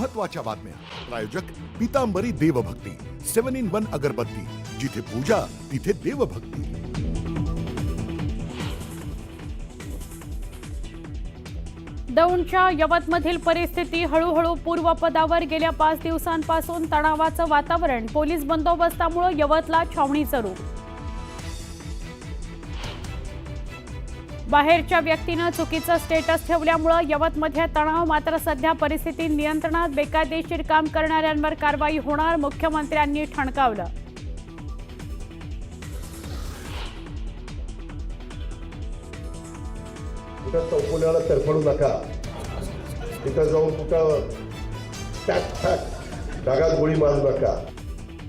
महत्त्वाच्या बातम्या. प्रायोजक पीतांबरी देवभक्ती 7-in-1 अगरबत्ती. जिथे पूजा तिथे देवभक्ती. दौंडच्या यवतमधील परिस्थिती हळूहळू पूर्वपदावर. गेल्या 5 दिवसांपासून तणावाचं वातावरण. पोलीस बंदोबस्तामुळे यवतला छावणीचं रूप. बाहेरच्या व्यक्तीनं चुकीचं स्टेटस ठेवल्यामुळे यवतमध्ये तणाव. मात्र सध्या परिस्थिती नियंत्रणात. बेकायदेशीर काम करणाऱ्यांवर कारवाई होणार, मुख्यमंत्र्यांनी ठणकावलं. कुठं चौकोल्याला तरफडू नका. तिथं जाऊन कुठं ढगात गोळी मारू नका.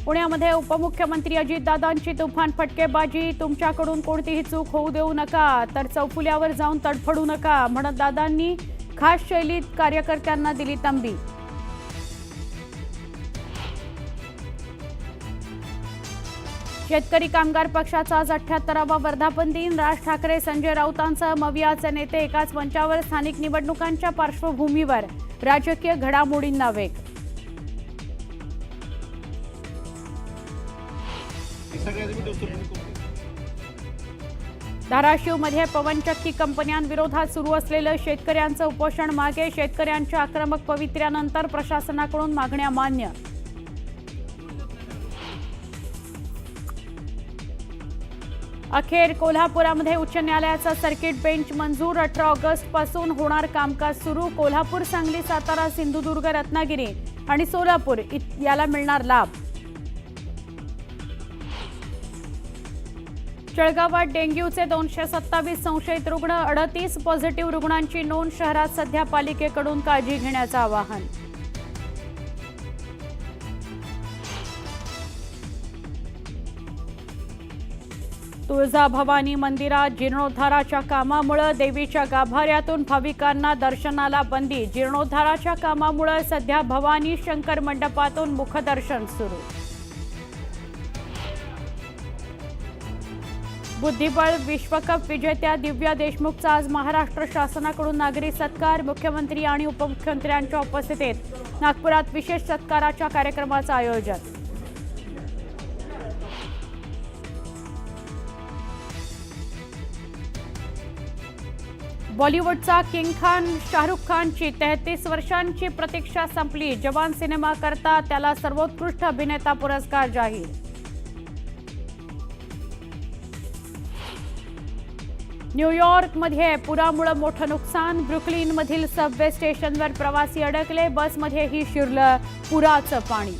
पुण्यामध्ये उपमुख्यमंत्री अजितदादांची तुफान फटकेबाजी. तुमच्याकडून कोणतीही चूक होऊ देऊ नका, तर चौफुल्यावर जाऊन तडफडू नका म्हणत दादांनी खास शैलीत कार्यकर्त्यांना दिली तंबी. शेतकरी कामगार पक्षाचा आज 78वा वर्धापन दिन. राज ठाकरे, संजय राऊतांसह मवियाचे नेते एकाच मंचावर. स्थानिक निवडणुकांच्या पार्श्वभूमीवर राजकीय घडामोडींना वेग. धाराशिवमध्ये पवनचक्की कंपन्यांविरोधात सुरू असलेलं शेतकऱ्यांचं उपोषण मागे. शेतकऱ्यांच्या आक्रमक पवित्र्यानंतर प्रशासनाकडून मागण्या मान्य. अखेर कोल्हापुरामध्ये उच्च न्यायालयाचा सर्किट बेंच मंजूर. 18 ऑगस्ट पासून होणार कामकाज सुरू. कोल्हापूर, सांगली, सातारा, सिंधुदुर्ग, रत्नागिरी आणि सोलापूर याला मिळणार लाभ. जळगावात डेंग्यूचे 227 संशयित रुग्ण. 38 पॉझिटिव्ह रुग्णांची नोंद. शहरात सध्या पालिकेकडून काळजी घेण्याचं आवाहन. तुळजाभवानी मंदिरात जीर्णोद्धाराच्या कामामुळे देवीच्या गाभाऱ्यातून भाविकांना दर्शनाला बंदी. जीर्णोद्धाराच्या कामामुळे सध्या भवानी शंकर मंडपातून मुखदर्शन सुरू. बुद्धिबळ विश्वकप विजेत्या दिव्या देशमुखचा आज महाराष्ट्र शासनाकडून नागरी सत्कार. मुख्यमंत्री आणि उपमुख्यमंत्र्यांच्या उपस्थितीत नागपुरात विशेष सत्काराच्या कार्यक्रमाचं आयोजन. बॉलिवूडचा किंग खान शाहरुख खानची 33 वर्षांची प्रतीक्षा संपली. जवान सिनेमा करता त्याला सर्वोत्कृष्ट अभिनेता पुरस्कार जाहीर. न्यूयॉर्कमध्ये पुरामुळे मोठं नुकसान. ब्रुकलिनमधील सबवे स्टेशनवर प्रवासी अडकले. बसमध्येही शिरलं पुराचं पाणी.